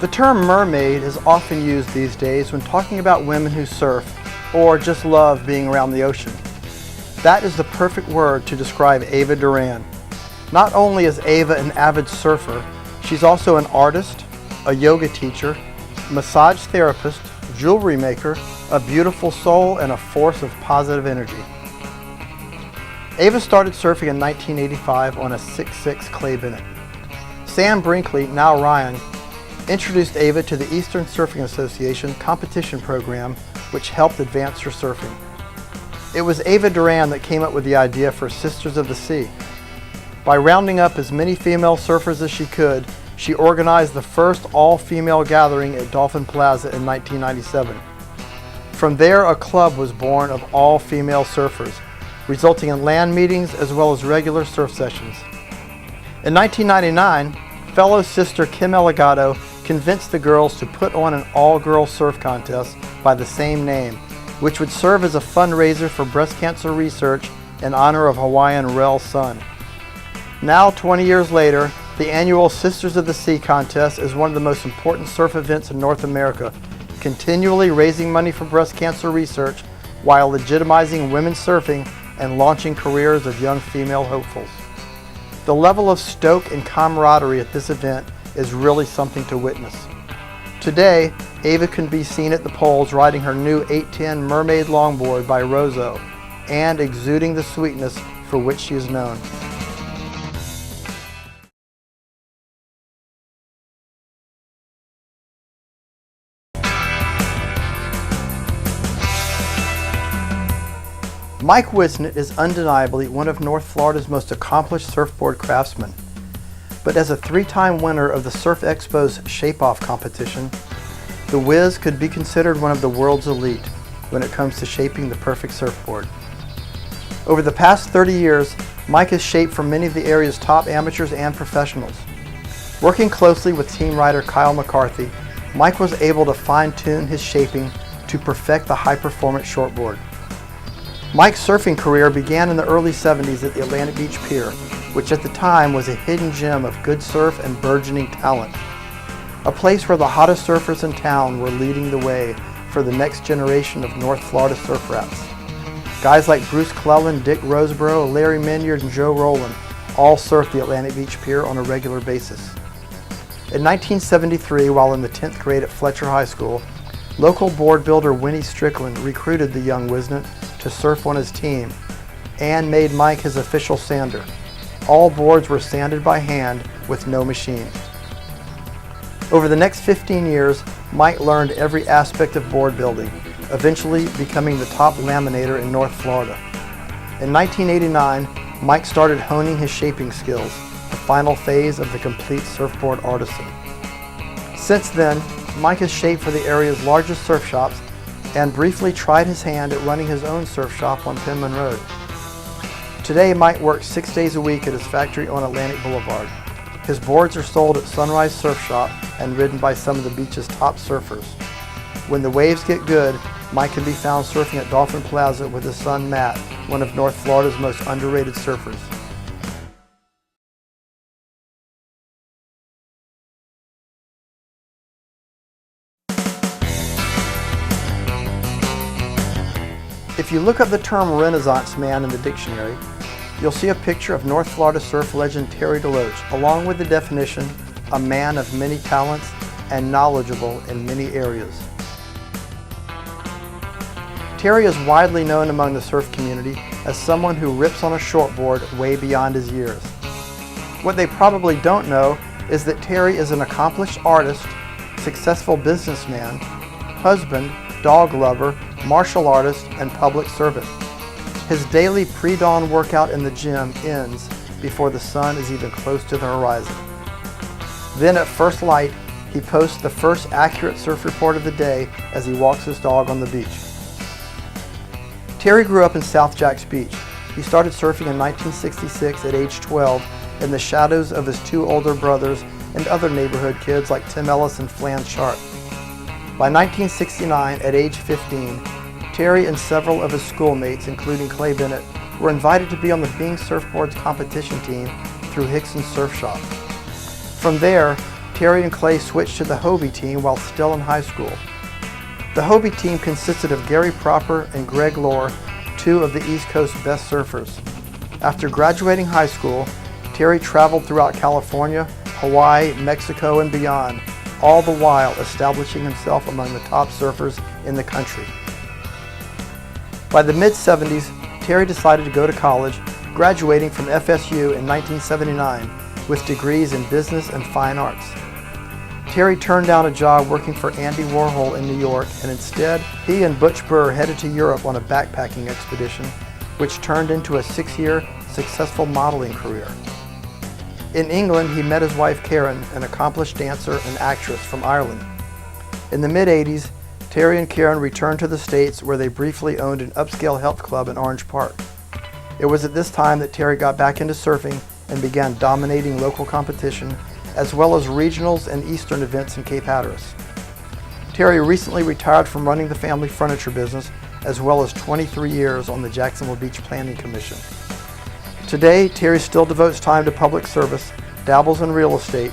The term mermaid is often used these days when talking about women who surf or just love being around the ocean. That is the perfect word to describe Ava Duran. Not only is Ava an avid surfer, she's also an artist, a yoga teacher, massage therapist, jewelry maker, a beautiful soul, and a force of positive energy. Ava started surfing in 1985 on a 6'6" clay Bennett. Sam Brinkley, now Ryan, introduced Ava to the Eastern Surfing Association competition program, which helped advance her surfing. It was Ava Duran that came up with the idea for Sisters of the Sea. By rounding up as many female surfers as she could, she organized the first all-female gathering at Dolphin Plaza in 1997. From there, a club was born of all-female surfers, resulting in land meetings as well as regular surf sessions. In 1999, fellow sister Kim Eligado convinced the girls to put on an all-girls surf contest by the same name, which would serve as a fundraiser for breast cancer research in honor of Hawaiian Rel's son. Now, 20 years later, the annual Sisters of the Sea contest is one of the most important surf events in North America, continually raising money for breast cancer research while legitimizing women's surfing and launching careers of young female hopefuls. The level of stoke and camaraderie at this event is really something to witness. Today, Ava can be seen at the poles riding her new 810 Mermaid longboard by Roseau and exuding the sweetness for which she is known. Mike Whisnant is undeniably one of North Florida's most accomplished surfboard craftsmen. But as a three-time winner of the Surf Expo's Shape-Off competition, the Wiz could be considered one of the world's elite when it comes to shaping the perfect surfboard. Over the past 30 years, Mike has shaped for many of the area's top amateurs and professionals. Working closely with team rider Kyle McCarthy, Mike was able to fine-tune his shaping to perfect the high-performance shortboard. Mike's surfing career began in the early 70s at the Atlantic Beach Pier, which at the time was a hidden gem of good surf and burgeoning talent. A place where the hottest surfers in town were leading the way for the next generation of North Florida surf rats. Guys like Bruce Cleland, Dick Roseborough, Larry Minyard, and Joe Rowland all surfed the Atlantic Beach Pier on a regular basis. In 1973, while in the 10th grade at Fletcher High School, local board builder Winnie Strickland recruited the young Whisnant to surf on his team and made Mike his official sander. All boards were sanded by hand with no machine. Over the next 15 years, Mike learned every aspect of board building, eventually becoming the top laminator in North Florida. In 1989, Mike started honing his shaping skills, the final phase of the complete surfboard artisan. Since then, Mike has shaped for the area's largest surf shops and briefly tried his hand at running his own surf shop on Penman Road. Today, Mike works 6 days a week at his factory on Atlantic Boulevard. His boards are sold at Sunrise Surf Shop and ridden by some of the beach's top surfers. When the waves get good, Mike can be found surfing at Dolphin Plaza with his son Matt, one of North Florida's most underrated surfers. If you look up the term Renaissance man in the dictionary, you'll see a picture of North Florida surf legend Terry Deloach, along with the definition, a man of many talents and knowledgeable in many areas. Terry is widely known among the surf community as someone who rips on a shortboard way beyond his years. What they probably don't know is that Terry is an accomplished artist, successful businessman, husband, dog lover, martial artist, and public servant. His daily pre-dawn workout in the gym ends before the sun is even close to the horizon. Then at first light, he posts the first accurate surf report of the day as he walks his dog on the beach. Terry grew up in South Jacks Beach. He started surfing in 1966 at age 12 in the shadows of his two older brothers and other neighborhood kids like Tim Ellis and Flan Sharp. By 1969, at age 15, Terry and several of his schoolmates, including Clay Bennett, were invited to be on the Bing Surfboards competition team through Hickson's Surf Shop. From there, Terry and Clay switched to the Hobie team while still in high school. The Hobie team consisted of Gary Proper and Greg Lohr, two of the East Coast's best surfers. After graduating high school, Terry traveled throughout California, Hawaii, Mexico, and beyond, all the while establishing himself among the top surfers in the country. By the mid-70s, Terry decided to go to college, graduating from FSU in 1979 with degrees in business and fine arts. Terry turned down a job working for Andy Warhol in New York, and instead he and Butch Burr headed to Europe on a backpacking expedition, which turned into a 6-year successful modeling career. In England, he met his wife Karen, an accomplished dancer and actress from Ireland. In the mid-80s, Terry and Karen returned to the States, where they briefly owned an upscale health club in Orange Park. It was at this time that Terry got back into surfing and began dominating local competition, as well as regionals and eastern events in Cape Hatteras. Terry recently retired from running the family furniture business, as well as 23 years on the Jacksonville Beach Planning Commission. Today, Terry still devotes time to public service, dabbles in real estate,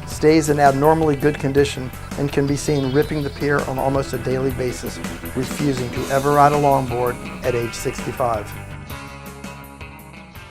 stays in abnormally good condition, and can be seen ripping the pier on almost a daily basis, refusing to ever ride a longboard at age 65.